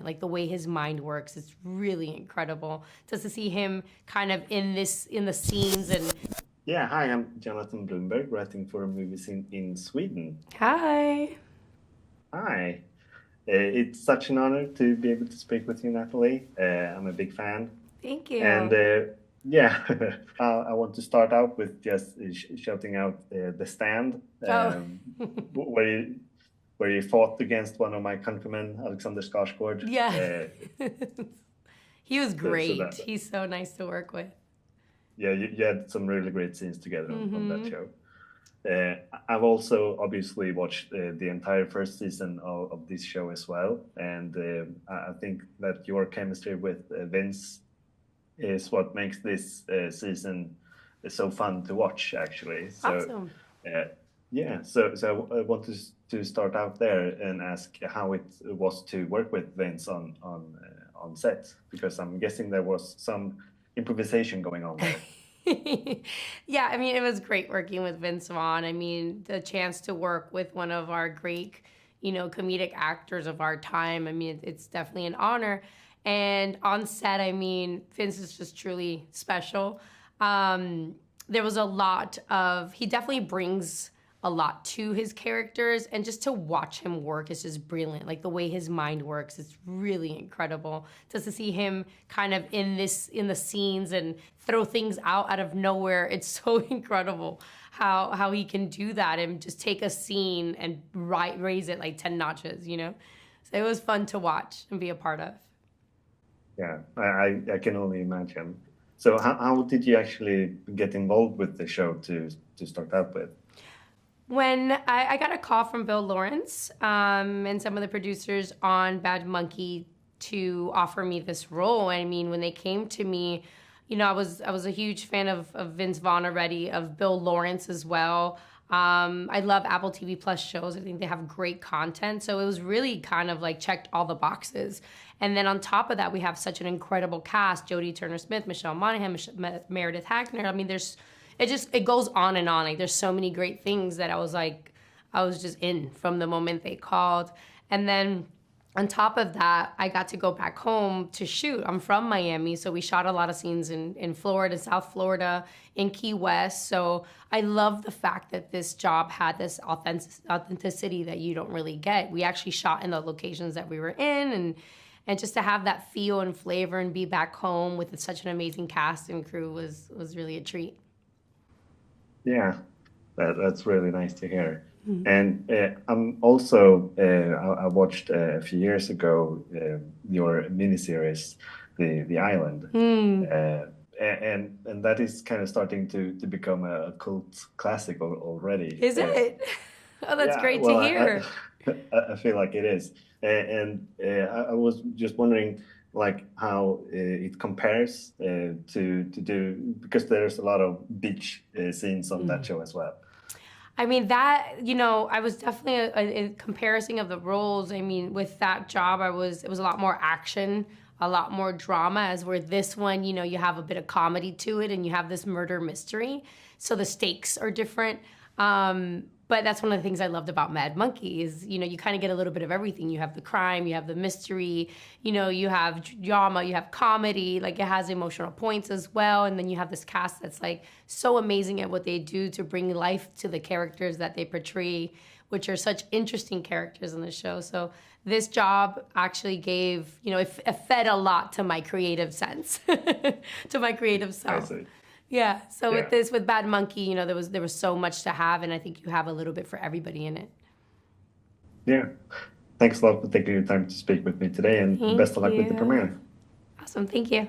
Like the way his mind works, it's really incredible. Just to see him kind of in the scenes and Yeah, hi, I'm Jonathan Bloomberg, writing for movies in Sweden. hi. Hi. It's such an honor to be able to speak with you, Natalie. I'm a big fan. Thank And you. yeah, I want to start out with just shouting out The Stand, Oh. wh- where you, where you fought against one of my countrymen, Alexander Skarsgård. Yeah. He was So great. that, He's so nice to work with. yeah, you had some really great scenes together on that Mm-hmm. show. Uh, I've also obviously watched the entire first season of this show as well, and I think that your chemistry with Vince is what makes this season so fun to watch, actually. So, Awesome. uh, yeah, so I want to start out there and ask how it was to work with Vince on set, because I'm guessing there was some improvisation going on there. Yeah, I mean, it was great working with Vince Vaughn. I mean, the chance to work with one of our great, comedic actors of our time. I mean, it's definitely an honor. And on set, I mean, Vince is just truly special. Um, there was a lot of, he definitely brings a lot to his characters, and just to watch him work is just brilliant. Like the way his mind works, it's really incredible. Just to see him kind of in the scenes and throw things out of nowhere, it's so incredible how he can do that and just take a scene and raise it like 10 notches. So it was fun to watch and be a part of. Yeah, I can only imagine. So how did you actually get involved with the show to start out with? When I got a call from Bill Lawrence and some of the producers on Bad Monkey to offer me this role. I mean, when they came to me, I was a huge fan of Vince Vaughn already, of Bill Lawrence as well. I love Apple TV Plus shows. I think they have great content. So it was really kind of like checked all the boxes. And then on top of that, we have such an incredible cast: Jodie Turner-Smith, Michelle Monaghan, Meredith Hackner. I mean, it goes on and on. Like there's so many great things that I was just in from the moment they called. And then on top of that, I got to go back home to shoot. I'm from Miami, so we shot a lot of scenes in Florida, South Florida, in Key West. So I love the fact that this job had this authenticity that you don't really get. We actually shot in the locations that we were in, and just to have that feel and flavor and be back home with such an amazing cast and crew was really a treat. Yeah, that's really nice to hear. And I'm also I watched a few years ago your miniseries, The Island, Mm. uh, and that is kind of starting to become a cult classic already. Is it? Oh, that's Yeah, great to well, hear. I feel like it is, and I was just wondering, like, how it compares to do, because there's a lot of beach scenes on that show as well. I mean, I was definitely a comparison of the roles. I mean, with that job, it was a lot more action, a lot more drama, as where this one, you have a bit of comedy to it and you have this murder mystery. So the stakes are different. But that's one of the things I loved about Mad Monkey is, you kind of get a little bit of everything. You have the crime, you have the mystery, you have drama, you have comedy, like it has emotional points as well. And then you have this cast that's like so amazing at what they do to bring life to the characters that they portray, which are such interesting characters in the show. So this job actually gave, it fed a lot to my creative sense, to my creative I self. see. Yeah. So Yeah, with Bad Monkey, there was so much to have, and I think you have a little bit for everybody in it. yeah. Thanks a lot for taking your time to speak with me today, and best Thank of luck with the you. premiere. Awesome. Thank you.